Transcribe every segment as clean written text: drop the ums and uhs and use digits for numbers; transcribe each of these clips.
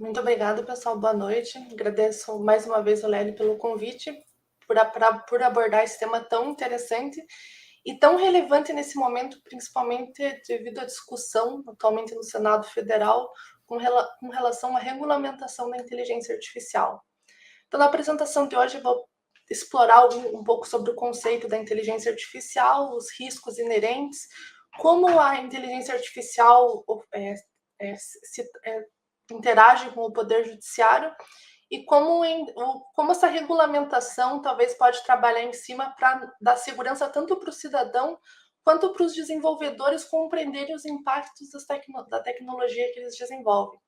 Muito obrigada, pessoal. Boa noite. Agradeço mais uma vez ao Lélio pelo convite, por abordar esse tema tão interessante e tão relevante nesse momento, principalmente devido à discussão atualmente no Senado Federal com relação à regulamentação da inteligência artificial. Então, na apresentação de hoje, eu vou explorar um pouco sobre o conceito da inteligência artificial, os riscos inerentes, como a inteligência artificial interage com o poder judiciário e como essa regulamentação talvez pode trabalhar em cima para dar segurança tanto para o cidadão quanto para os desenvolvedores compreenderem os impactos da tecnologia que eles desenvolvem.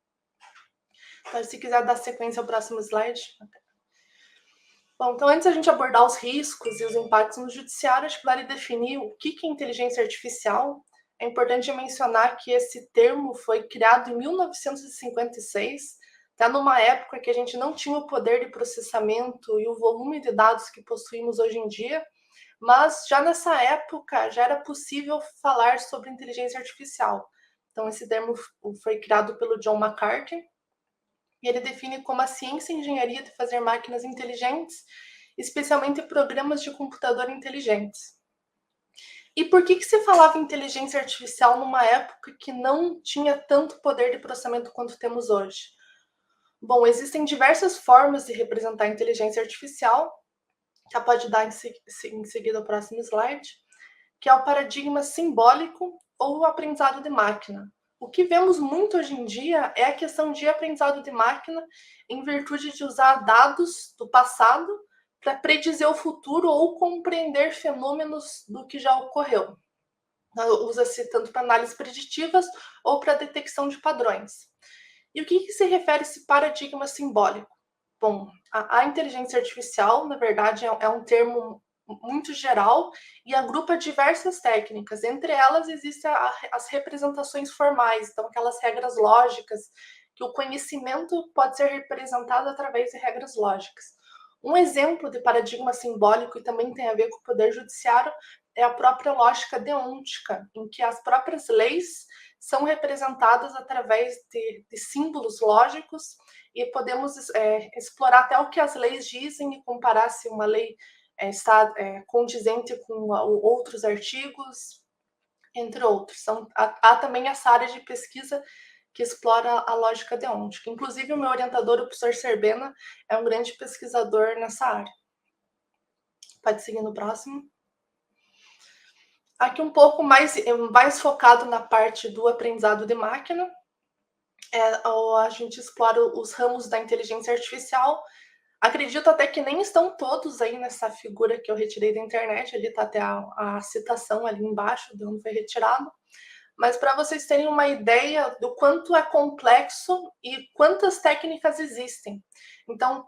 Então, se quiser dar sequência ao próximo slide. Bom, então antes a gente abordar os riscos e os impactos no judiciário, acho que vale definir o que é inteligência artificial. É importante mencionar que esse termo foi criado em 1956, até numa época que a gente não tinha o poder de processamento e o volume de dados que possuímos hoje em dia, mas já nessa época já era possível falar sobre inteligência artificial. Então esse termo foi criado pelo John McCarthy, e ele define como a ciência e engenharia de fazer máquinas inteligentes, especialmente programas de computador inteligentes. E por que se falava em inteligência artificial numa época que não tinha tanto poder de processamento quanto temos hoje? Bom, existem diversas formas de representar a inteligência artificial, que ela pode dar em seguida o próximo slide, que é o paradigma simbólico ou o aprendizado de máquina. O que vemos muito hoje em dia é a questão de aprendizado de máquina em virtude de usar dados do passado para predizer o futuro ou compreender fenômenos do que já ocorreu. Usa-se tanto para análises preditivas ou para detecção de padrões. E o que se refere a esse paradigma simbólico? Bom, a inteligência artificial, na verdade, é um termo muito geral e agrupa diversas técnicas. Entre elas existem as representações formais, então aquelas regras lógicas, que o conhecimento pode ser representado através de regras lógicas. Um exemplo de paradigma simbólico, e também tem a ver com o poder judiciário, é a própria lógica deontica, em que as próprias leis são representadas através de símbolos lógicos, e podemos explorar até o que as leis dizem e comparar se uma lei está condizente com outros artigos, entre outros. Há também essa área de pesquisa que explora a lógica deontica. Inclusive, o meu orientador, o professor Serbena, é um grande pesquisador nessa área. Pode seguir no próximo. Aqui um pouco mais focado na parte do aprendizado de máquina. A gente explora os ramos da inteligência artificial. Acredito até que nem estão todos aí nessa figura que eu retirei da internet, ali está até a citação ali embaixo de onde foi retirado. Mas para vocês terem uma ideia do quanto é complexo e quantas técnicas existem. Então,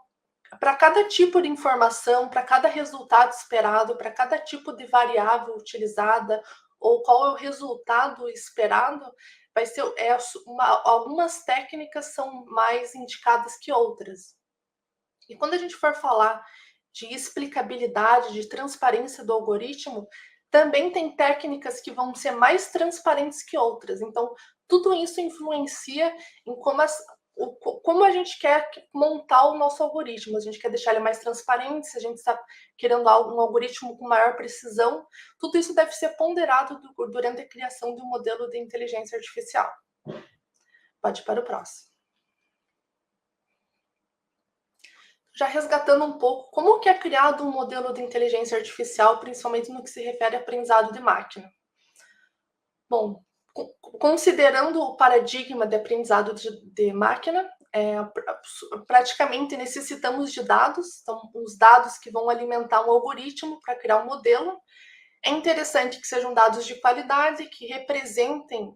para cada tipo de informação, para cada resultado esperado, para cada tipo de variável utilizada, ou qual é o resultado esperado, vai ser algumas técnicas são mais indicadas que outras. E quando a gente for falar de explicabilidade, de transparência do algoritmo, também tem técnicas que vão ser mais transparentes que outras. Então, tudo isso influencia em como a gente quer montar o nosso algoritmo. A gente quer deixar ele mais transparente, se a gente está querendo um algoritmo com maior precisão, tudo isso deve ser ponderado durante a criação de um modelo de inteligência artificial. Pode ir para o próximo. Já resgatando um pouco como que é criado um modelo de inteligência artificial, principalmente no que se refere a aprendizado de máquina. Bom, considerando o paradigma de aprendizado de máquina, praticamente necessitamos de dados, então os dados que vão alimentar um algoritmo para criar um modelo. É interessante que sejam dados de qualidade, que representem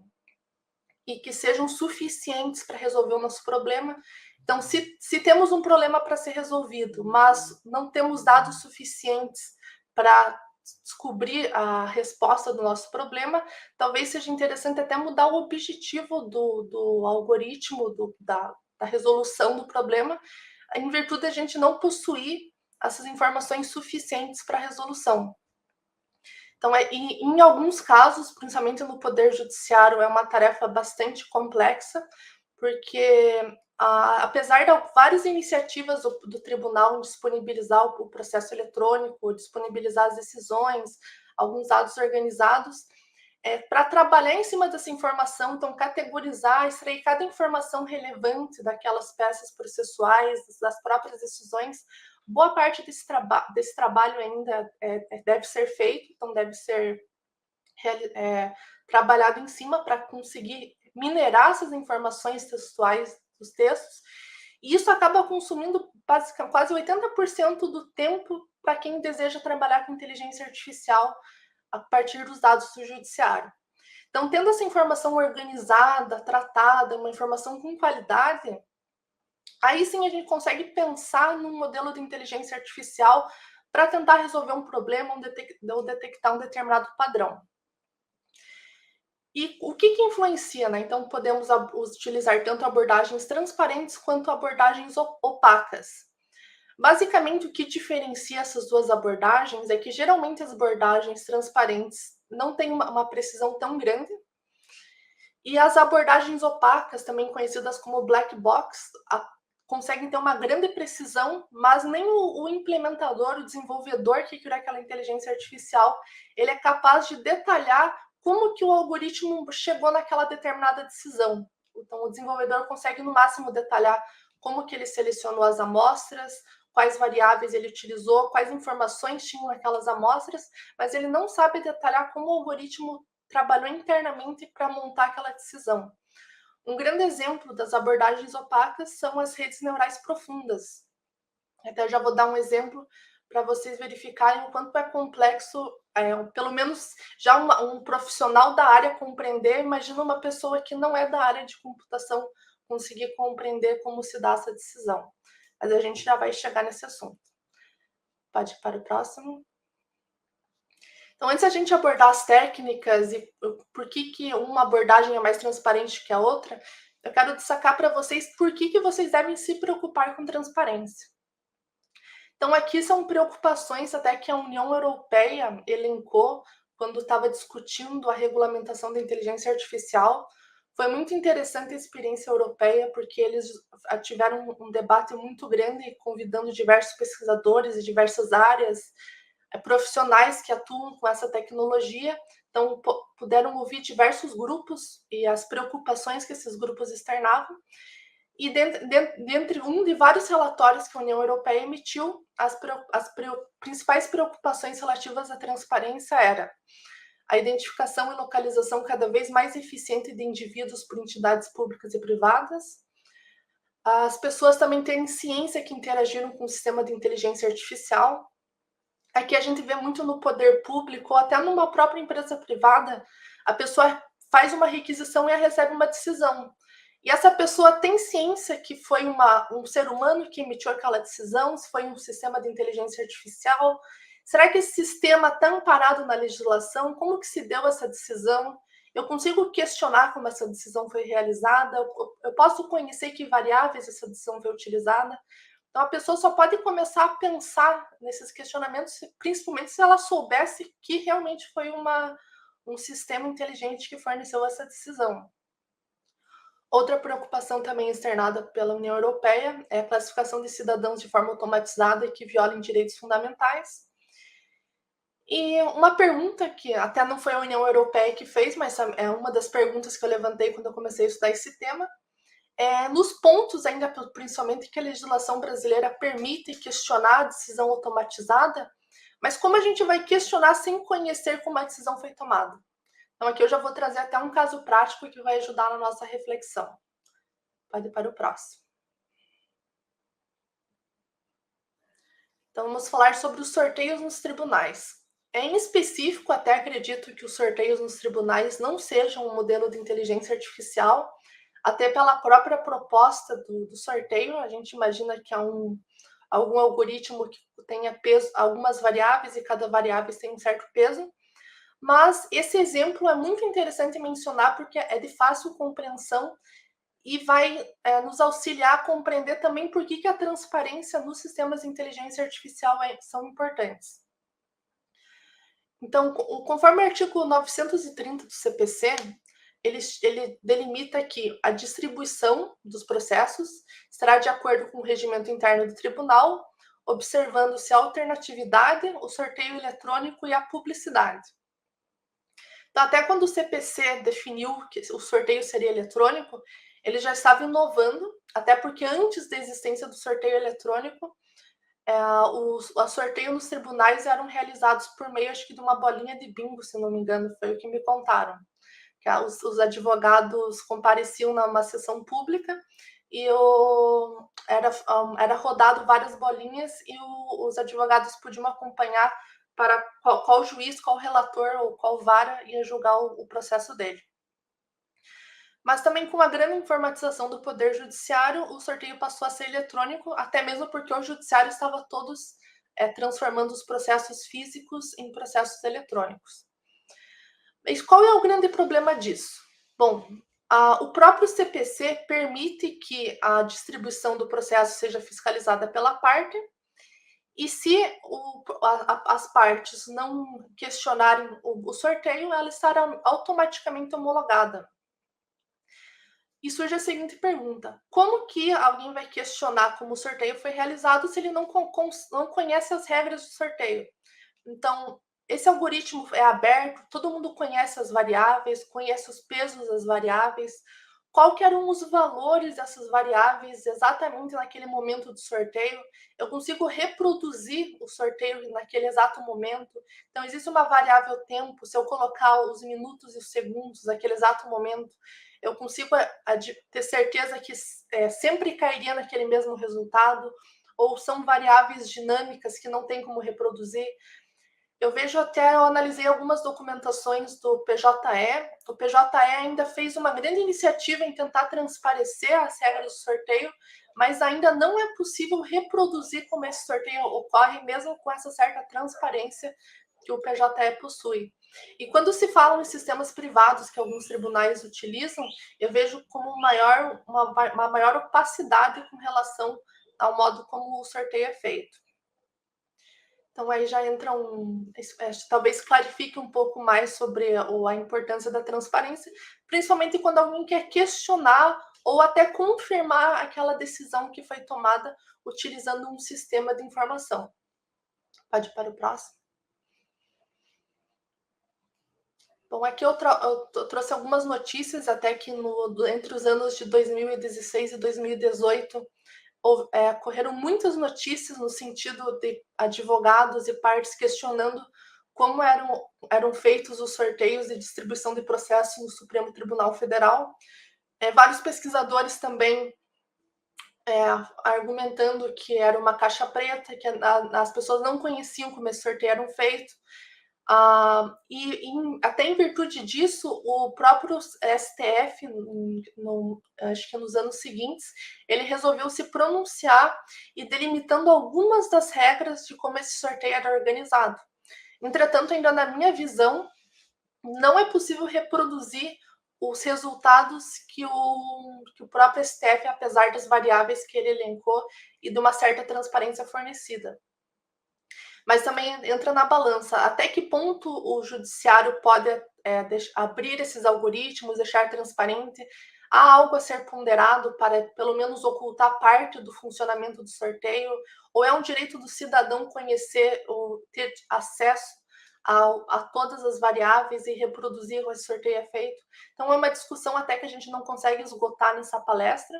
e que sejam suficientes para resolver o nosso problema. Então, se temos um problema para ser resolvido, mas não temos dados suficientes para descobrir a resposta do nosso problema, talvez seja interessante até mudar o objetivo do algoritmo, da resolução do problema, em virtude de a gente não possuir essas informações suficientes para a resolução. Então, em alguns casos, principalmente no Poder Judiciário, é uma tarefa bastante complexa, porque apesar de várias iniciativas do tribunal em disponibilizar o processo eletrônico, disponibilizar as decisões, alguns dados organizados, para trabalhar em cima dessa informação, então categorizar, extrair cada informação relevante daquelas peças processuais, das próprias decisões, boa parte desse trabalho ainda deve ser feito, então deve ser trabalhado em cima para conseguir minerar essas informações textuais dos textos, e isso acaba consumindo basicamente quase 80% do tempo para quem deseja trabalhar com inteligência artificial a partir dos dados do judiciário. Então, tendo essa informação organizada, tratada, uma informação com qualidade, aí sim a gente consegue pensar num modelo de inteligência artificial para tentar resolver um problema ou detectar um determinado padrão. E o que influencia, né? Então, podemos utilizar tanto abordagens transparentes quanto abordagens opacas. Basicamente, o que diferencia essas duas abordagens é que, geralmente, as abordagens transparentes não têm uma precisão tão grande, e as abordagens opacas, também conhecidas como black box, conseguem ter uma grande precisão, mas nem o implementador, o desenvolvedor que criou aquela inteligência artificial, ele é capaz de detalhar como que o algoritmo chegou naquela determinada decisão. Então, o desenvolvedor consegue, no máximo, detalhar como que ele selecionou as amostras, quais variáveis ele utilizou, quais informações tinham aquelas amostras, mas ele não sabe detalhar como o algoritmo trabalhou internamente para montar aquela decisão. Um grande exemplo das abordagens opacas são as redes neurais profundas. Até já vou dar um exemplo para vocês verificarem o quanto é complexo, pelo menos já um profissional da área compreender. Imagina uma pessoa que não é da área de computação conseguir compreender como se dá essa decisão. Mas a gente já vai chegar nesse assunto. Pode ir para o próximo. Então, antes a gente abordar as técnicas e por que uma abordagem é mais transparente que a outra, eu quero destacar para vocês por que vocês devem se preocupar com transparência. Então, aqui são preocupações até que a União Europeia elencou quando estava discutindo a regulamentação da inteligência artificial. Foi muito interessante a experiência europeia, porque eles tiveram um debate muito grande, convidando diversos pesquisadores de diversas áreas, profissionais que atuam com essa tecnologia. Então, puderam ouvir diversos grupos e as preocupações que esses grupos externavam. E dentre um de vários relatórios que a União Europeia emitiu, as principais preocupações relativas à transparência era a identificação e localização cada vez mais eficiente de indivíduos por entidades públicas e privadas, as pessoas também terem ciência que interagiram com o sistema de inteligência artificial. Aqui a gente vê muito no poder público, ou até numa própria empresa privada, a pessoa faz uma requisição e recebe uma decisão. E essa pessoa tem ciência que foi um ser humano que emitiu aquela decisão, se foi um sistema de inteligência artificial. Será que esse sistema está amparado na legislação? Como que se deu essa decisão? Eu consigo questionar como essa decisão foi realizada? Eu posso conhecer que variáveis essa decisão foi utilizada? Então, a pessoa só pode começar a pensar nesses questionamentos, principalmente se ela soubesse que realmente foi um sistema inteligente que forneceu essa decisão. Outra preocupação também externada pela União Europeia é a classificação de cidadãos de forma automatizada e que violem direitos fundamentais. E uma pergunta que até não foi a União Europeia que fez, mas é uma das perguntas que eu levantei quando eu comecei a estudar esse tema, nos pontos ainda, principalmente, que a legislação brasileira permite questionar a decisão automatizada, mas como a gente vai questionar sem conhecer como a decisão foi tomada? Então, aqui eu já vou trazer até um caso prático que vai ajudar na nossa reflexão. Pode ir para o próximo. Então, vamos falar sobre os sorteios nos tribunais. Em específico, até acredito que os sorteios nos tribunais não sejam um modelo de inteligência artificial, até pela própria proposta do sorteio. A gente imagina que há algum algoritmo que tenha peso, algumas variáveis, e cada variável tem um certo peso. Mas esse exemplo é muito interessante mencionar porque é de fácil compreensão e vai nos auxiliar a compreender também por que a transparência nos sistemas de inteligência artificial são importantes. Então, conforme o artigo 930 do CPC, ele delimita que a distribuição dos processos será de acordo com o regimento interno do tribunal, observando-se a alternatividade, o sorteio eletrônico e a publicidade. Então, até quando o CPC definiu que o sorteio seria eletrônico, ele já estava inovando, até porque antes da existência do sorteio eletrônico, os sorteios nos tribunais eram realizados por meio, acho que, de uma bolinha de bingo, se não me engano, foi o que me contaram. Que os advogados compareciam numa sessão pública e era rodado várias bolinhas e os advogados podiam acompanhar para qual juiz, qual relator ou qual vara ia julgar o processo dele. Mas também com a grande informatização do Poder Judiciário, o sorteio passou a ser eletrônico, até mesmo porque o Judiciário estava todos transformando os processos físicos em processos eletrônicos. Mas qual é o grande problema disso? Bom, o próprio CPC permite que a distribuição do processo seja fiscalizada pela parte, e se as partes não questionarem o sorteio, ela estará automaticamente homologada. E surge a seguinte pergunta: como que alguém vai questionar como o sorteio foi realizado se ele não conhece as regras do sorteio? Então, esse algoritmo é aberto, todo mundo conhece as variáveis, conhece os pesos das variáveis, qual que eram os valores dessas variáveis exatamente naquele momento do sorteio. Eu consigo reproduzir o sorteio naquele exato momento. Então, existe uma variável tempo, se eu colocar os minutos e os segundos naquele exato momento, eu consigo ter certeza que sempre cairia naquele mesmo resultado, ou são variáveis dinâmicas que não tem como reproduzir. Eu vejo até, eu analisei algumas documentações do PJE. O PJE ainda fez uma grande iniciativa em tentar transparecer as regras do sorteio, mas ainda não é possível reproduzir como esse sorteio ocorre, mesmo com essa certa transparência que o PJE possui. E quando se fala em sistemas privados que alguns tribunais utilizam, eu vejo como uma maior opacidade com relação ao modo como o sorteio é feito. Então aí já entra talvez clarifique um pouco mais sobre a importância da transparência, principalmente quando alguém quer questionar ou até confirmar aquela decisão que foi tomada utilizando um sistema de informação. Pode ir para o próximo. Bom, aqui eu trouxe algumas notícias até que entre os anos de 2016 e 2018 ocorreram muitas notícias no sentido de advogados e partes questionando como eram feitos os sorteios de distribuição de processos no Supremo Tribunal Federal. Vários pesquisadores também argumentando que era uma caixa preta, que as pessoas não conheciam como esse sorteio era feito. Até em virtude disso, o próprio STF, acho que nos anos seguintes, ele resolveu se pronunciar e delimitando algumas das regras de como esse sorteio era organizado. Entretanto, ainda na minha visão, não é possível reproduzir os resultados que o próprio STF, apesar das variáveis que ele elencou e de uma certa transparência fornecida. Mas também entra na balança até que ponto o judiciário pode abrir esses algoritmos, deixar transparente. Há algo a ser ponderado para, pelo menos, ocultar parte do funcionamento do sorteio? Ou é um direito do cidadão conhecer ou ter acesso a todas as variáveis e reproduzir como esse sorteio é feito? Então, é uma discussão até que a gente não consegue esgotar nessa palestra.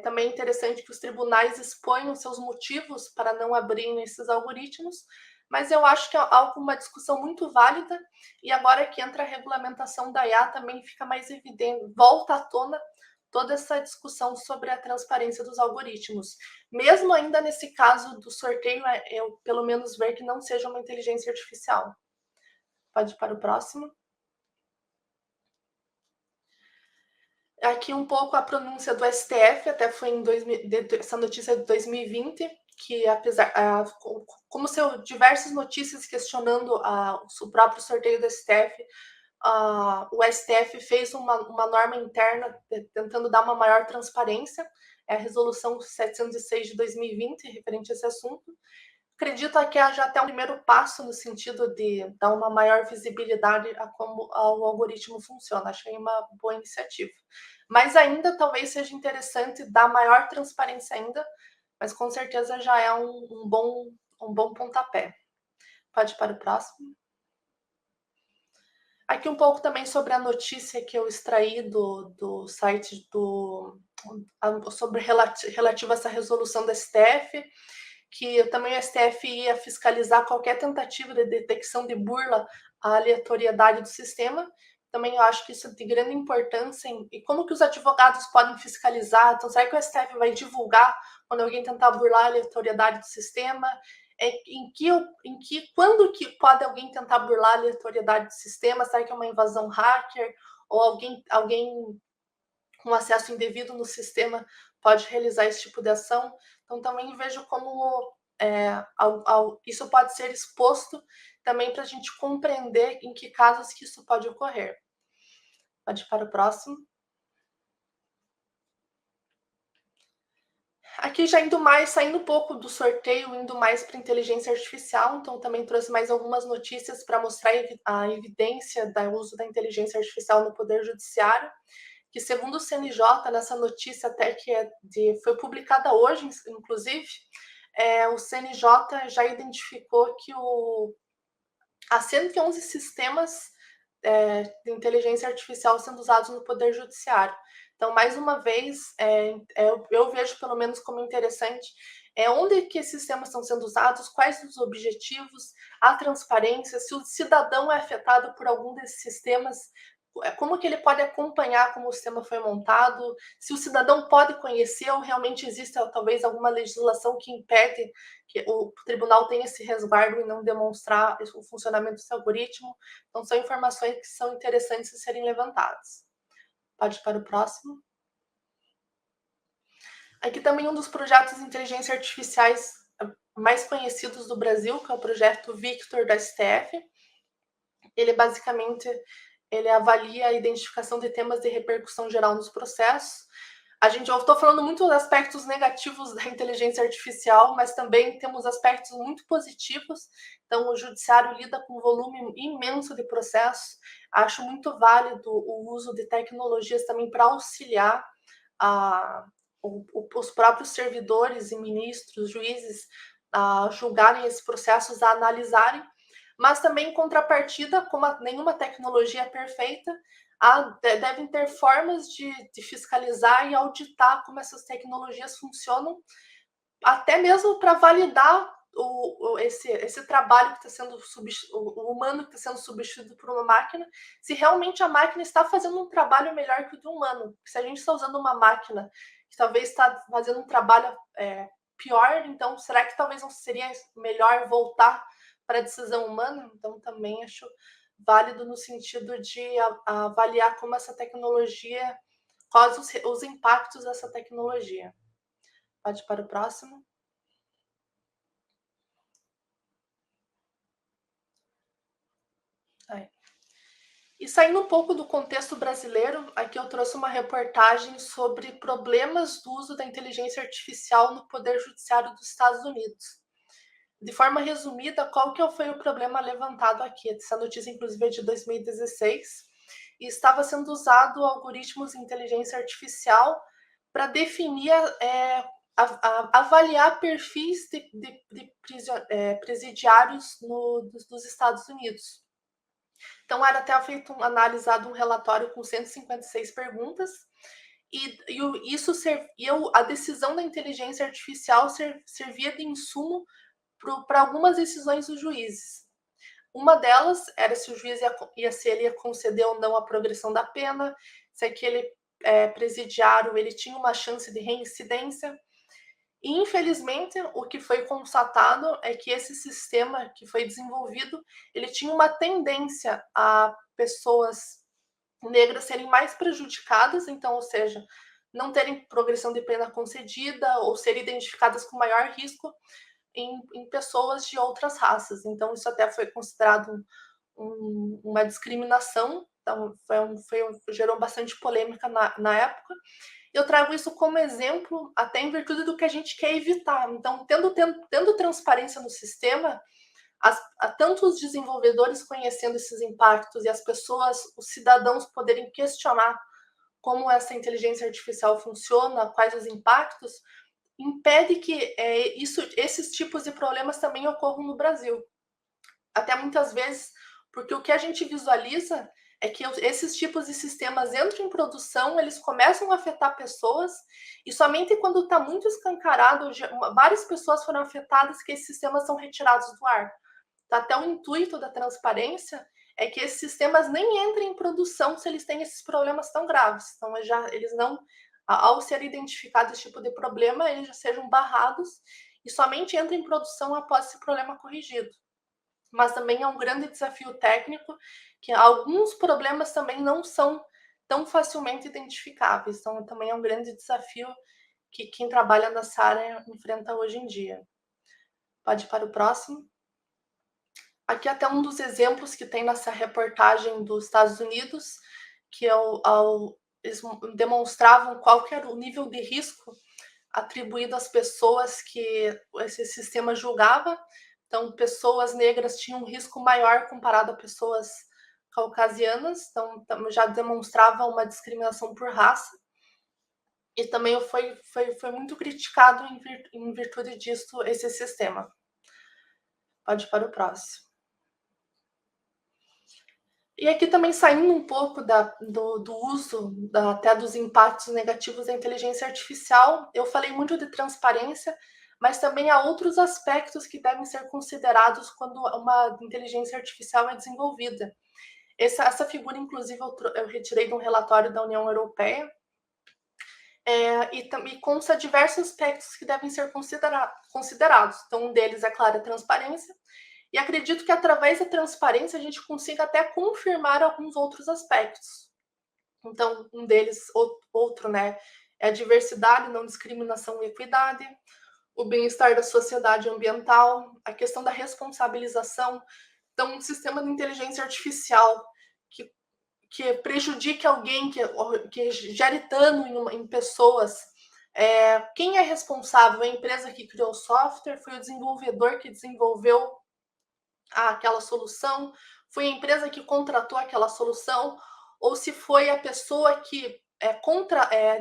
Também é interessante que os tribunais exponham seus motivos para não abrirem esses algoritmos, mas eu acho que é uma discussão muito válida, e agora que entra a regulamentação da IA também fica mais evidente, volta à tona toda essa discussão sobre a transparência dos algoritmos. Mesmo ainda nesse caso do sorteio, eu pelo menos ver que não seja uma inteligência artificial. Pode ir para o próximo. Aqui um pouco a pronúncia do STF, até foi essa notícia de 2020, que apesar, como saiu diversas notícias questionando o próprio sorteio do STF, o STF fez uma norma interna tentando dar uma maior transparência, é a resolução 706 de 2020, referente a esse assunto, acredito que já até um primeiro passo no sentido de dar uma maior visibilidade a como o algoritmo funciona. Achei uma boa iniciativa. Mas ainda talvez seja interessante dar maior transparência ainda, mas com certeza já é um bom pontapé. Pode ir para o próximo. Aqui um pouco também sobre a notícia que eu extraí do site sobre relativa a essa resolução do STF, que também o STF ia fiscalizar qualquer tentativa de detecção de burla à aleatoriedade do sistema. Também eu acho que isso é de grande importância. E como que os advogados podem fiscalizar? Então, será que o STF vai divulgar quando alguém tentar burlar a aleatoriedade do sistema? Quando que pode alguém tentar burlar a aleatoriedade do sistema? Será que é uma invasão hacker? Ou alguém com acesso indevido no sistema pode realizar esse tipo de ação? Então, também vejo como isso pode ser exposto também para a gente compreender em que casos que isso pode ocorrer. Pode ir para o próximo. Aqui já saindo um pouco do sorteio, indo mais para inteligência artificial, então também trouxe mais algumas notícias para mostrar a evidência do uso da inteligência artificial no Poder Judiciário, que segundo o CNJ, nessa notícia até que foi publicada hoje, inclusive, o CNJ já identificou que há 111 sistemas de inteligência artificial sendo usados no Poder Judiciário. Então, mais uma vez, eu vejo pelo menos como interessante onde que esses sistemas estão sendo usados, quais os objetivos, a transparência, se o cidadão é afetado por algum desses sistemas, como que ele pode acompanhar como o sistema foi montado, se o cidadão pode conhecer ou realmente existe talvez alguma legislação que impede que o tribunal tenha esse resguardo e não demonstrar o funcionamento desse algoritmo. Então, são informações que são interessantes de serem levantadas. Pode ir para o próximo. Aqui também um dos projetos de inteligência artificiais mais conhecidos do Brasil, que é o projeto Victor da STF. Ele basicamente avalia a identificação de temas de repercussão geral nos processos. Eu estou falando muito dos aspectos negativos da inteligência artificial, mas também temos aspectos muito positivos. Então, o judiciário lida com um volume imenso de processos. Acho muito válido o uso de tecnologias também para auxiliar os próprios servidores e ministros, juízes, a julgarem esses processos, a analisarem. Mas também, em contrapartida, como nenhuma tecnologia é perfeita, devem ter formas de fiscalizar e auditar como essas tecnologias funcionam, até mesmo para validar esse trabalho que está sendo o humano que está sendo substituído por uma máquina, se realmente a máquina está fazendo um trabalho melhor que o do humano. Se a gente está usando uma máquina que talvez está fazendo um trabalho pior, então será que talvez não seria melhor voltar para a decisão humana? Então também acho válido no sentido de avaliar como essa tecnologia, quais os impactos dessa tecnologia. Pode ir para o próximo. E saindo um pouco do contexto brasileiro, aqui eu trouxe uma reportagem sobre problemas do uso da inteligência artificial no Poder Judiciário dos Estados Unidos. De forma resumida, qual que foi o problema levantado aqui? Essa notícia, inclusive, é de 2016, e estava sendo usado algoritmos de inteligência artificial para definir, avaliar perfis de presidiários dos Estados Unidos. Então, era até analisado um relatório com 156 perguntas, a decisão da inteligência artificial servia de insumo para algumas decisões dos juízes. Uma delas era se o juiz se ele ia conceder ou não a progressão da pena, se aquele presidiário ele tinha uma chance de reincidência. E, infelizmente, o que foi constatado é que esse sistema que foi desenvolvido, ele tinha uma tendência a pessoas negras serem mais prejudicadas, então, ou seja, não terem progressão de pena concedida ou serem identificadas com maior risco em pessoas de outras raças. Então, isso até foi considerado uma discriminação, então gerou bastante polêmica na época. Eu trago isso como exemplo, até em virtude do que a gente quer evitar. Então, tendo transparência no sistema, tanto os desenvolvedores conhecendo esses impactos e as pessoas, os cidadãos poderem questionar como essa inteligência artificial funciona, quais os impactos, impede que esses tipos de problemas também ocorram no Brasil. Até muitas vezes, porque o que a gente visualiza é que esses tipos de sistemas entram em produção, eles começam a afetar pessoas, e somente quando está muito escancarado, várias pessoas foram afetadas, que esses sistemas são retirados do ar. Até o intuito da transparência é que esses sistemas nem entrem em produção se eles têm esses problemas tão graves. Então, eles não, ao ser identificado esse tipo de problema, eles já sejam barrados e somente entrem em produção após esse problema corrigido. Mas também é um grande desafio técnico, que alguns problemas também não são tão facilmente identificáveis. Então, também é um grande desafio que quem trabalha nessa área enfrenta hoje em dia. Pode ir para o próximo. Aqui até um dos exemplos que tem nessa reportagem dos Estados Unidos, que eles demonstravam qual que era o nível de risco atribuído às pessoas que esse sistema julgava. Então, pessoas negras tinham um risco maior comparado a pessoas caucasianas, então já demonstrava uma discriminação por raça. E também foi muito criticado em virtude disso esse sistema. Pode ir para o próximo. E aqui também saindo um pouco do uso, até dos impactos negativos da inteligência artificial, eu falei muito de transparência, mas também há outros aspectos que devem ser considerados quando uma inteligência artificial é desenvolvida. Essa figura, inclusive, eu retirei de um relatório da União Europeia, e consta diversos aspectos que devem ser considerados. Então, um deles, é claro, a transparência, e acredito que através da transparência a gente consiga até confirmar alguns outros aspectos. Então, um deles, outro, né, é a diversidade, não discriminação e equidade, o bem-estar da sociedade ambiental, a questão da responsabilização. Então, um sistema de inteligência artificial que prejudique alguém, que gere dano em pessoas, quem é responsável? A empresa que criou o software? Foi o desenvolvedor que desenvolveu aquela solução? Foi a empresa que contratou aquela solução? Ou se foi a pessoa que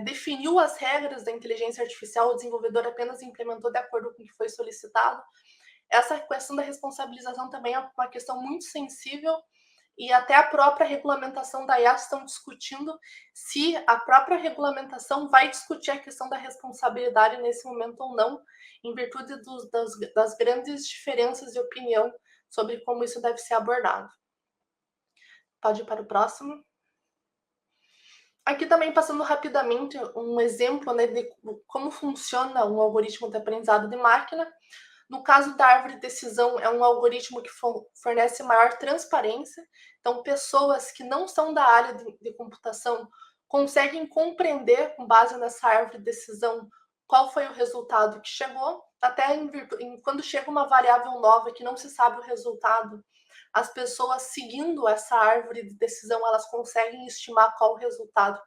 definiu as regras da inteligência artificial, o desenvolvedor apenas implementou de acordo com o que foi solicitado? Essa questão da responsabilização também é uma questão muito sensível, e até a própria regulamentação da IA estão discutindo se a própria regulamentação vai discutir a questão da responsabilidade nesse momento ou não, em virtude das grandes diferenças de opinião sobre como isso deve ser abordado. Pode ir para o próximo. Aqui também passando rapidamente um exemplo, né, de como funciona um algoritmo de aprendizado de máquina. No caso da árvore de decisão, é um algoritmo que fornece maior transparência. Então, pessoas que não são da área de computação conseguem compreender, com base nessa árvore de decisão, qual foi o resultado que chegou. Até quando chega uma variável nova que não se sabe o resultado, as pessoas seguindo essa árvore de decisão, elas conseguem estimar qual o resultado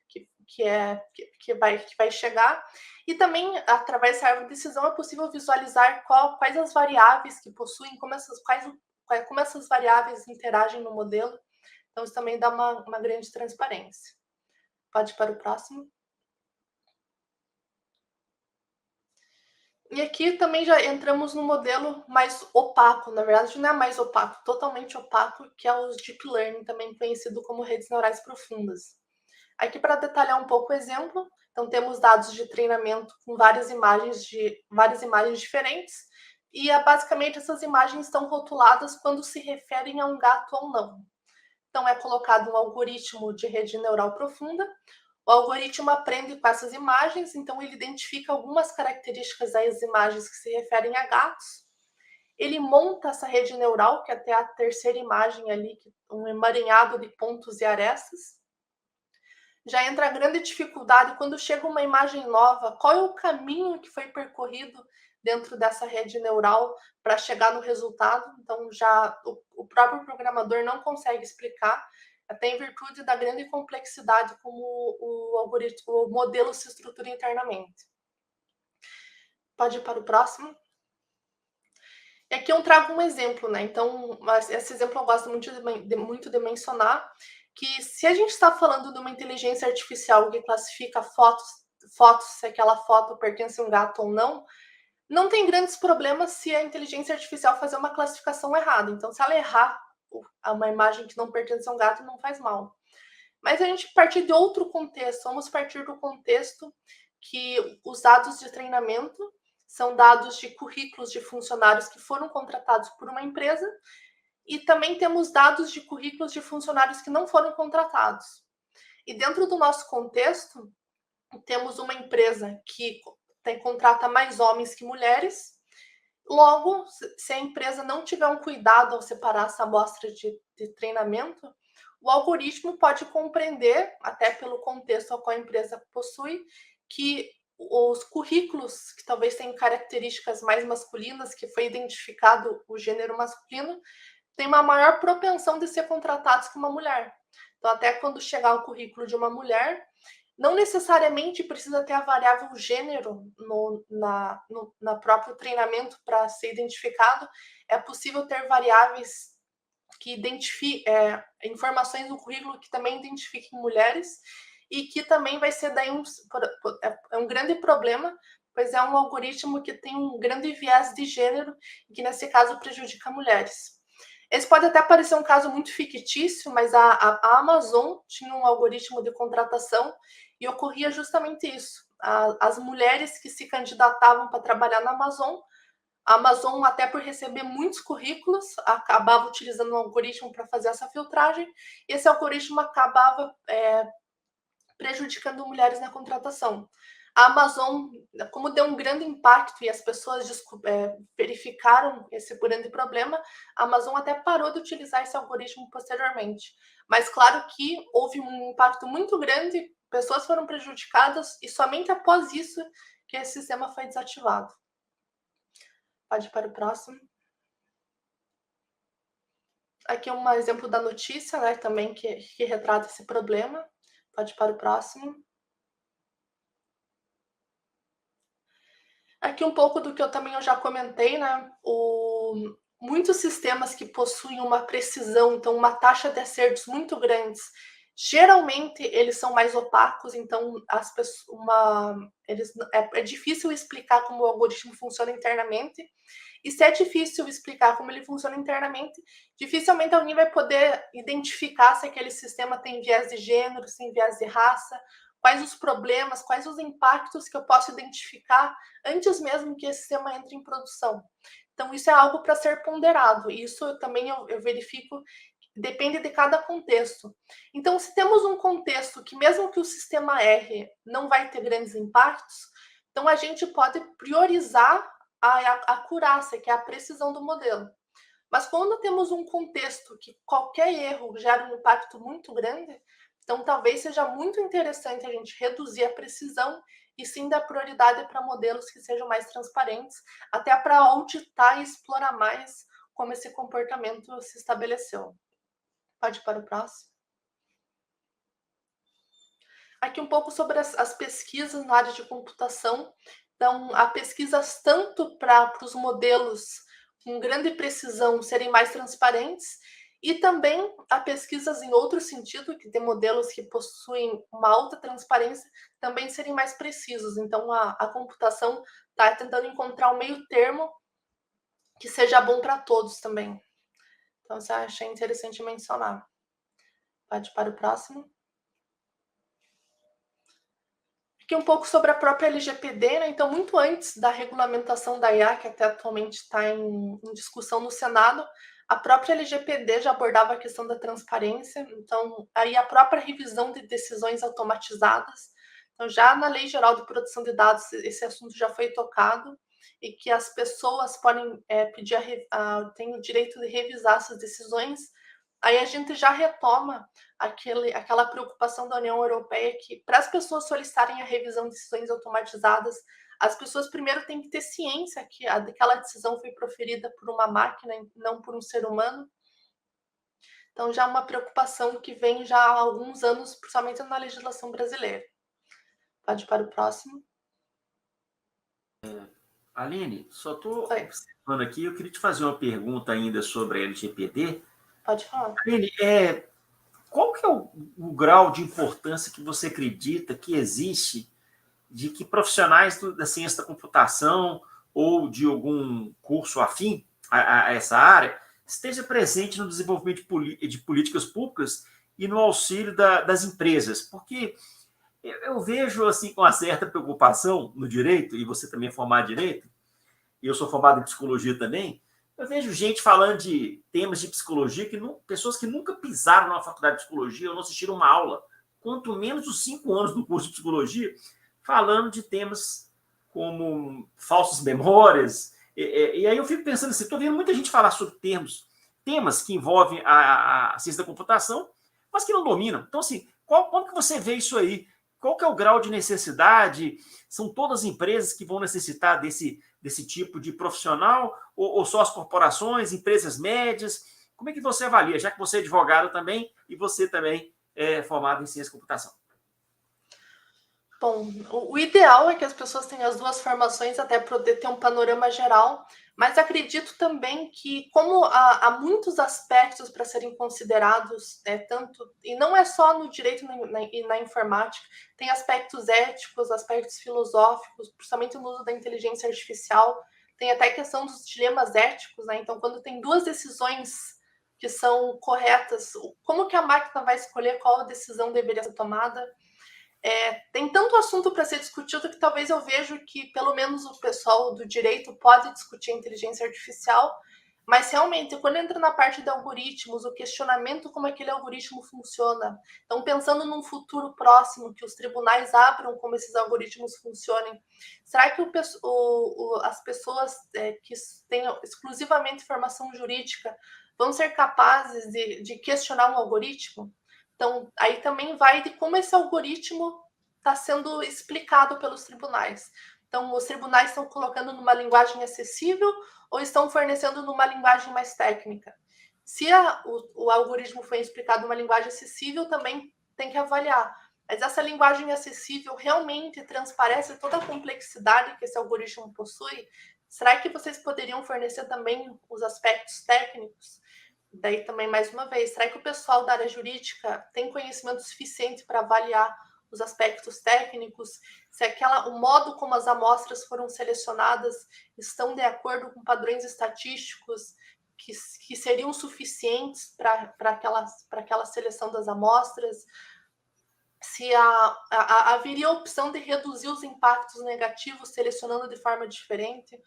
que vai chegar. E também, através dessa árvore de decisão, é possível visualizar quais as variáveis que possuem, como essas variáveis interagem no modelo. Então, isso também dá uma grande transparência. Pode ir para o próximo. E aqui também já entramos no modelo mais opaco, na verdade não é mais opaco, totalmente opaco, que é os Deep Learning, também conhecido como redes neurais profundas. Aqui, para detalhar um pouco o exemplo, então temos dados de treinamento com várias imagens diferentes, e basicamente essas imagens estão rotuladas quando se referem a um gato ou não. Então é colocado um algoritmo de rede neural profunda, o algoritmo aprende com essas imagens, então ele identifica algumas características das imagens que se referem a gatos, ele monta essa rede neural, que é até a terceira imagem ali, um emaranhado de pontos e arestas. Já entra a grande dificuldade quando chega uma imagem nova, qual é o caminho que foi percorrido dentro dessa rede neural para chegar no resultado. Então, já o próprio programador não consegue explicar. até em virtude da grande complexidade como o algoritmo, o modelo se estrutura internamente. Pode ir para o próximo. E aqui eu trago um exemplo, né? Então, esse exemplo eu gosto muito de mencionar, que se a gente está falando de uma inteligência artificial que classifica fotos, se aquela foto pertence a um gato ou não, não tem grandes problemas se a inteligência artificial fazer uma classificação errada. Então, se ela errar uma imagem que não pertence a um gato, não faz mal. Mas a gente partir de outro contexto, vamos partir do contexto que os dados de treinamento são dados de currículos de funcionários que foram contratados por uma empresa e também temos dados de currículos de funcionários que não foram contratados. E dentro do nosso contexto, temos uma empresa que contrata mais homens que mulheres. Logo, se a empresa não tiver um cuidado ao separar essa amostra de treinamento, o algoritmo pode compreender, até pelo contexto ao qual a empresa possui, que os currículos que talvez tenham características mais masculinas, que foi identificado o gênero masculino, têm uma maior propensão de ser contratados que uma mulher. Então, até quando chegar o currículo de uma mulher, não necessariamente precisa ter a variável gênero na próprio treinamento para ser identificado. É possível ter variáveis que identifiquem informações no currículo que também identifiquem mulheres e que também vai ser daí um grande problema, pois é um algoritmo que tem um grande viés de gênero e que nesse caso prejudica mulheres. Esse pode até parecer um caso muito fictício, mas a Amazon tinha um algoritmo de contratação e ocorria justamente isso. As mulheres que se candidatavam para trabalhar na Amazon, a Amazon, até por receber muitos currículos, acabava utilizando um algoritmo para fazer essa filtragem, e esse algoritmo acabava prejudicando mulheres na contratação. A Amazon, como deu um grande impacto e as pessoas verificaram esse grande problema, a Amazon até parou de utilizar esse algoritmo posteriormente. Mas claro que houve um impacto muito grande, pessoas foram prejudicadas e somente após isso que esse sistema foi desativado. Pode ir para o próximo. Aqui é um exemplo da notícia, né, também que retrata esse problema. Pode ir para o próximo. Aqui um pouco do que eu já comentei, né? Muitos sistemas que possuem uma precisão, então uma taxa de acertos muito grandes, geralmente eles são mais opacos, então é difícil explicar como o algoritmo funciona internamente. E se é difícil explicar como ele funciona internamente, dificilmente alguém vai poder identificar se aquele sistema tem viés de gênero, se tem viés de raça, quais os problemas, quais os impactos que eu posso identificar antes mesmo que esse sistema entre em produção. Então, isso é algo para ser ponderado. Isso também eu verifico, depende de cada contexto. Então, se temos um contexto que mesmo que o sistema erre, não vai ter grandes impactos, então a gente pode priorizar a acurácia, que é a precisão do modelo. Mas quando temos um contexto que qualquer erro gera um impacto muito grande, então talvez seja muito interessante a gente reduzir a precisão e sim dar prioridade para modelos que sejam mais transparentes, até para auditar e explorar mais como esse comportamento se estabeleceu. Pode ir para o próximo. Aqui um pouco sobre as pesquisas na área de computação. Então, há pesquisas tanto para os modelos com grande precisão serem mais transparentes, e também há pesquisas em outro sentido, que tem modelos que possuem uma alta transparência, também serem mais precisos. Então, a computação está tentando encontrar um meio termo que seja bom para todos também. Então, isso eu achei interessante mencionar. Pode ir para o próximo. Aqui um pouco sobre a própria LGPD, né? Então, muito antes da regulamentação da IA, que até atualmente está em discussão no Senado, a própria LGPD já abordava a questão da transparência. Então, aí a própria revisão de decisões automatizadas. Então, já na Lei Geral de Proteção de Dados, esse assunto já foi tocado, e que as pessoas podem pedir, têm o direito de revisar essas decisões. Aí a gente já retoma aquela preocupação da União Europeia que, para as pessoas solicitarem a revisão de decisões automatizadas, as pessoas primeiro têm que ter ciência que aquela decisão foi proferida por uma máquina, não por um ser humano. Então, já é uma preocupação que vem já há alguns anos, principalmente na legislação brasileira. Pode ir para o próximo. Aline, só estou Oi, observando aqui, eu queria te fazer uma pergunta ainda sobre a LGPD. pode falar. Aline, qual que é o grau de importância que você acredita que existe de que profissionais da ciência da computação ou de algum curso afim a essa área esteja presente no desenvolvimento de políticas públicas e no auxílio das empresas? Porque eu vejo assim com uma certa preocupação no direito, e você também é formado em direito, e eu sou formado em psicologia também, eu vejo gente falando de temas de psicologia, pessoas que nunca pisaram numa faculdade de psicologia ou não assistiram uma aula, quanto menos os 5 anos do curso de psicologia, falando de temas como falsas memórias. E aí eu fico pensando assim, estou vendo muita gente falar sobre temas que envolvem a ciência da computação, mas que não dominam. Então, assim, como que você vê isso aí? Qual que é o grau de necessidade? São todas as empresas que vão necessitar desse tipo de profissional? Ou só as corporações, empresas médias? Como é que você avalia, já que você é advogado também e você também é formado em ciência da computação? Bom, o ideal é que as pessoas tenham as duas formações até poder ter um panorama geral, mas acredito também que, como há muitos aspectos para serem considerados, tanto, e não é só no direito e na informática, tem aspectos éticos, aspectos filosóficos, principalmente no uso da inteligência artificial, tem até a questão dos dilemas éticos, né? Então, quando tem duas decisões que são corretas, como que a máquina vai escolher qual decisão deveria ser tomada? Tem tanto assunto para ser discutido que talvez eu vejo que pelo menos o pessoal do direito pode discutir a inteligência artificial, mas realmente quando entra na parte de algoritmos, o questionamento como aquele algoritmo funciona, então pensando num futuro próximo que os tribunais abram como esses algoritmos funcionem, será que as pessoas que tenham exclusivamente formação jurídica vão ser capazes de questionar um algoritmo? Então, aí também vai de como esse algoritmo está sendo explicado pelos tribunais. Então, os tribunais estão colocando numa linguagem acessível ou estão fornecendo numa linguagem mais técnica? Se o algoritmo foi explicado numa linguagem acessível, também tem que avaliar. Mas essa linguagem acessível realmente transparece toda a complexidade que esse algoritmo possui? Será que vocês poderiam fornecer também os aspectos técnicos? Daí também, mais uma vez, será que o pessoal da área jurídica tem conhecimento suficiente para avaliar os aspectos técnicos? Se o modo como as amostras foram selecionadas estão de acordo com padrões estatísticos que seriam suficientes para aquela seleção das amostras? Se haveria a opção de reduzir os impactos negativos selecionando de forma diferente?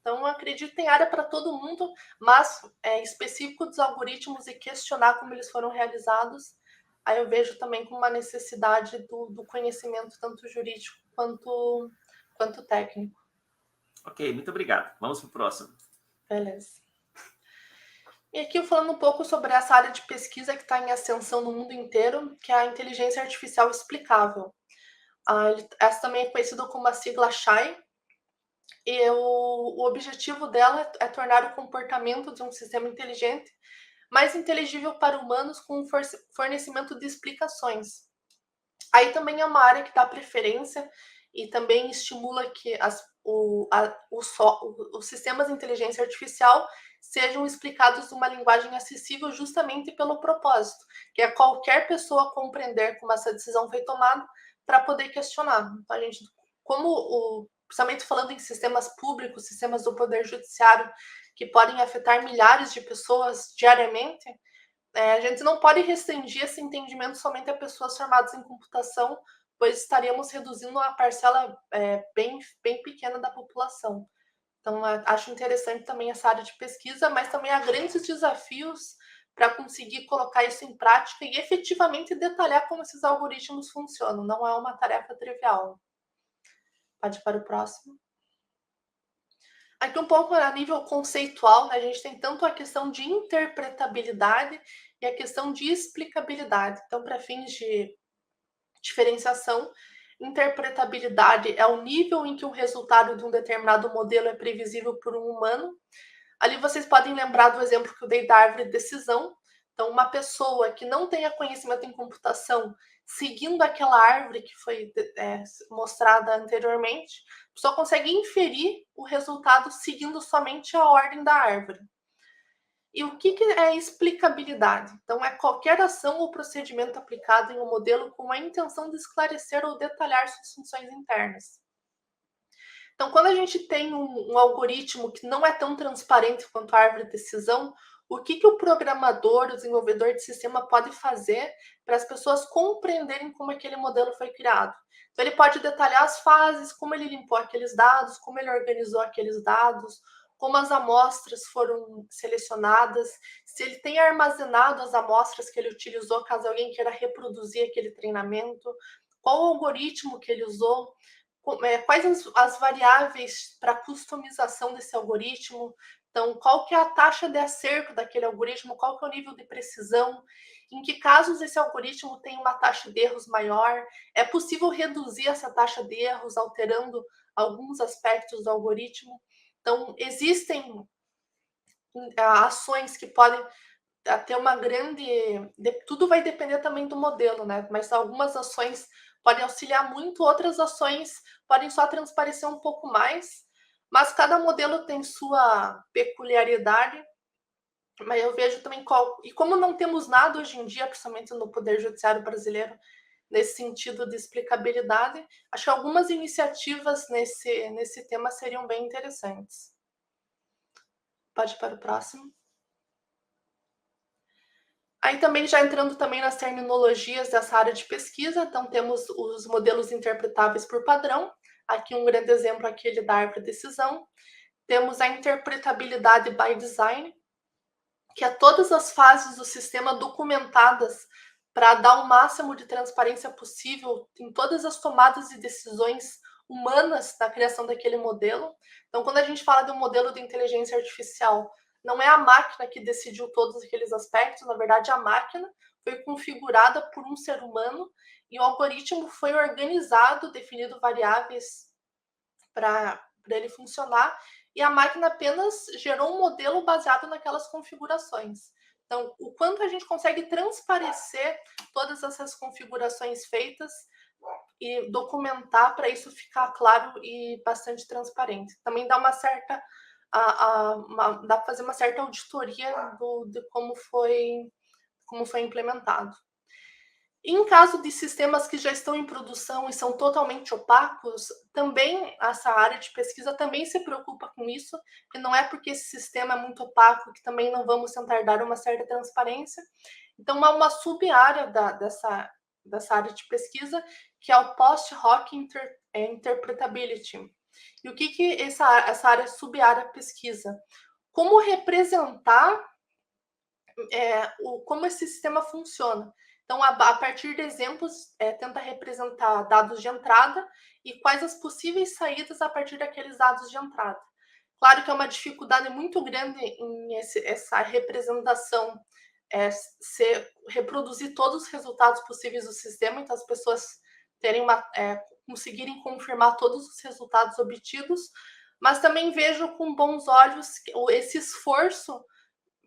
Então, eu acredito que tem área para todo mundo, mas específico dos algoritmos e questionar como eles foram realizados, aí eu vejo também como uma necessidade do conhecimento tanto jurídico quanto técnico. Ok, muito obrigado. Vamos para o próximo. Beleza. E aqui eu falando um pouco sobre essa área de pesquisa que está em ascensão no mundo inteiro, que é a inteligência artificial explicável. Essa também é conhecida como a sigla SHAI, e o objetivo dela é tornar o comportamento de um sistema inteligente mais inteligível para humanos com fornecimento de explicações. Aí também é uma área que dá preferência e também estimula que os sistemas de inteligência artificial sejam explicados numa linguagem acessível justamente pelo propósito, que é qualquer pessoa compreender como essa decisão foi tomada para poder questionar. Então, a gente, principalmente falando em sistemas públicos, sistemas do poder judiciário, que podem afetar milhares de pessoas diariamente, a gente não pode restringir esse entendimento somente a pessoas formadas em computação, pois estaríamos reduzindo uma parcela bem pequena da população. Então, acho interessante também essa área de pesquisa, mas também há grandes desafios para conseguir colocar isso em prática e efetivamente detalhar como esses algoritmos funcionam. Não é uma tarefa trivial. Pode ir para o próximo. Aqui um pouco a nível conceitual, né, a gente tem tanto a questão de interpretabilidade e a questão de explicabilidade. Então, para fins de diferenciação, interpretabilidade é o nível em que o resultado de um determinado modelo é previsível por um humano. Ali vocês podem lembrar do exemplo que eu dei da árvore de decisão. Então, uma pessoa que não tenha conhecimento em computação, seguindo aquela árvore que foi mostrada anteriormente, a pessoa consegue inferir o resultado seguindo somente a ordem da árvore. E o que é explicabilidade? Então, é qualquer ação ou procedimento aplicado em um modelo com a intenção de esclarecer ou detalhar suas funções internas. Então, quando a gente tem um algoritmo que não é tão transparente quanto a árvore de decisão, o que o programador, o desenvolvedor de sistema pode fazer para as pessoas compreenderem como aquele modelo foi criado? Então, ele pode detalhar as fases, como ele limpou aqueles dados, como ele organizou aqueles dados, como as amostras foram selecionadas, se ele tem armazenado as amostras que ele utilizou, caso alguém queira reproduzir aquele treinamento, qual o algoritmo que ele usou, quais as variáveis para customização desse algoritmo. Então, qual que é a taxa de acerto daquele algoritmo, qual que é o nível de precisão, em que casos esse algoritmo tem uma taxa de erros maior, é possível reduzir essa taxa de erros alterando alguns aspectos do algoritmo. Então, existem ações que podem ter uma grande... Tudo vai depender também do modelo, né? Mas algumas ações podem auxiliar muito, outras ações podem só transparecer um pouco mais, mas cada modelo tem sua peculiaridade. Mas eu vejo também e como não temos nada hoje em dia, principalmente no Poder Judiciário brasileiro, nesse sentido de explicabilidade, acho que algumas iniciativas nesse tema seriam bem interessantes. Pode ir para o próximo. Aí também já entrando também nas terminologias dessa área de pesquisa, então temos os modelos interpretáveis por padrão, aqui um grande exemplo aquele da árvore de decisão. Temos a interpretabilidade by design, que é todas as fases do sistema documentadas para dar o máximo de transparência possível em todas as tomadas de decisões humanas na criação daquele modelo. Então, quando a gente fala de um modelo de inteligência artificial, não é a máquina que decidiu todos aqueles aspectos, na verdade, a máquina foi configurada por um ser humano e o algoritmo foi organizado, definido variáveis para ele funcionar, e a máquina apenas gerou um modelo baseado naquelas configurações. Então, o quanto a gente consegue transparecer todas essas configurações feitas e documentar para isso ficar claro e bastante transparente. Também dá uma certa... dá para fazer uma certa auditoria de como foi implementado. Em caso de sistemas que já estão em produção e são totalmente opacos, também essa área de pesquisa também se preocupa com isso, que não é porque esse sistema é muito opaco que também não vamos tentar dar uma certa transparência. Então, há uma sub-área dessa área de pesquisa, que é o Post-Hoc Interpretability. E o que essa área sub-área pesquisa? Como representar como esse sistema funciona. Então, a partir de exemplos, tenta representar dados de entrada e quais as possíveis saídas a partir daqueles dados de entrada. Claro que é uma dificuldade muito grande em essa representação, reproduzir todos os resultados possíveis do sistema, então as pessoas conseguirem confirmar todos os resultados obtidos, mas também vejo com bons olhos esse esforço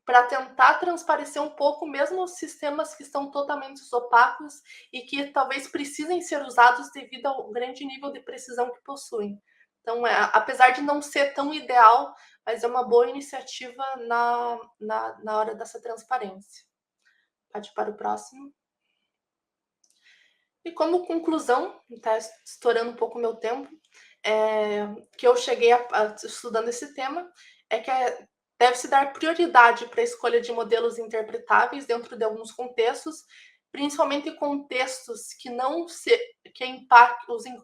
para tentar transparecer um pouco mesmo os sistemas que estão totalmente opacos e que talvez precisem ser usados devido ao grande nível de precisão que possuem. Então, apesar de não ser tão ideal, mas é uma boa iniciativa na hora dessa transparência. Pode ir para o próximo. E como conclusão, está estourando um pouco o meu tempo, que eu cheguei estudando esse tema, é que deve-se dar prioridade para a escolha de modelos interpretáveis dentro de alguns contextos, principalmente contextos que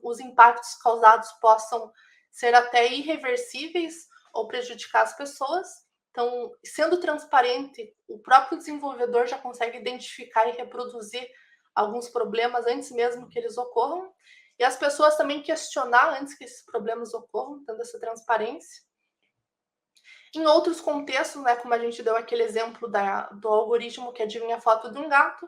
os impactos causados possam ser até irreversíveis ou prejudicar as pessoas. Então, sendo transparente, o próprio desenvolvedor já consegue identificar e reproduzir alguns problemas antes mesmo que eles ocorram, e as pessoas também questionar antes que esses problemas ocorram, tendo essa transparência. Em outros contextos, né, como a gente deu aquele exemplo do algoritmo que adivinha a foto de um gato,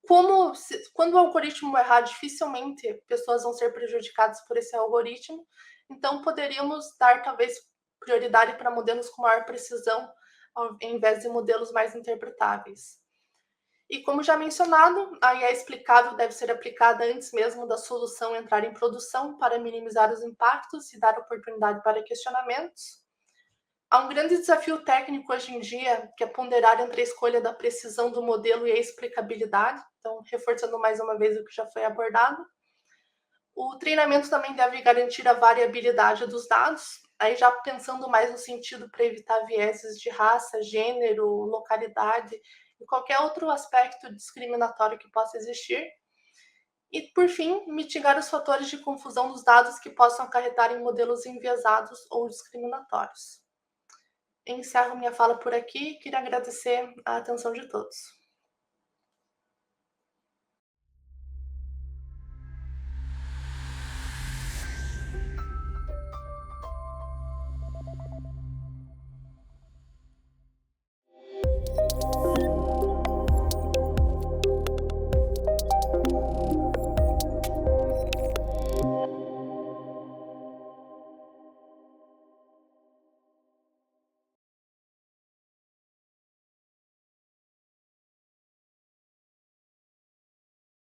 quando o algoritmo errar, dificilmente pessoas vão ser prejudicadas por esse algoritmo, então poderíamos dar talvez prioridade para modelos com maior precisão, ao invés de modelos mais interpretáveis. E como já mencionado, a IA explicável deve ser aplicada antes mesmo da solução entrar em produção para minimizar os impactos e dar oportunidade para questionamentos. Há um grande desafio técnico hoje em dia, que é ponderar entre a escolha da precisão do modelo e a explicabilidade, então reforçando mais uma vez o que já foi abordado. O treinamento também deve garantir a variabilidade dos dados, aí já pensando mais no sentido para evitar vieses de raça, gênero, localidade e qualquer outro aspecto discriminatório que possa existir. E, por fim, mitigar os fatores de confusão dos dados que possam acarretar em modelos enviesados ou discriminatórios. Encerro minha fala por aqui e queria agradecer a atenção de todos.